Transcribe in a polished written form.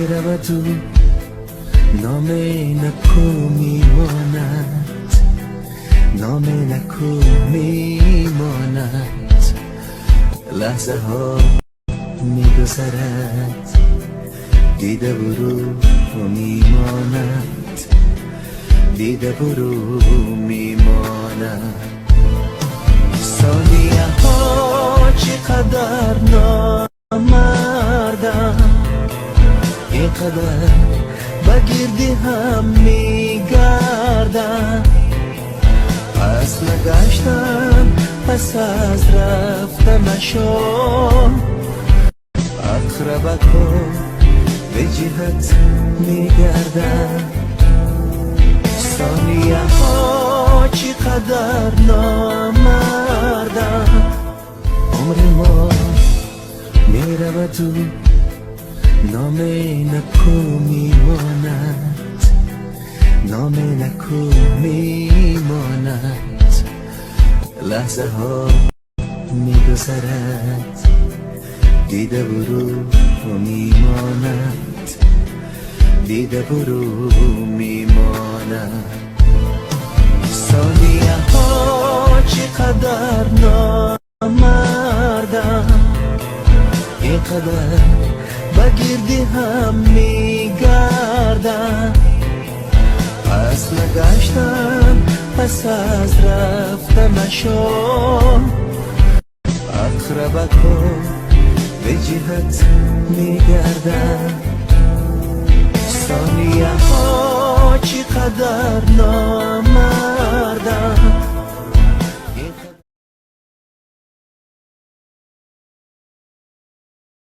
میرود و نام نکو میماند، نام نکو میماند. لحظه ها میگذرد، دیده برو میماند، دیده برو میماند. ثانیه ها چقدر نامردم، اینقدر بگیردی هم میگردم. پس نگشتم، پس از رفتنشم، اقربکو به جهت میگردم. ثانیه ها چقدر نامردم، عمر ما میرود و نام نکو میماند، نام نکو میماند. لحظه ها میگذرد، دیده برو میماند، دیده برو میماند. ثانیه ها چقدر نامردم، اینقدر بگیردی هم میگردم. پس نگشتم، پس از رفتنشم، اقربکو به جهت میگردم. ثانیه ها چقدر نامردم،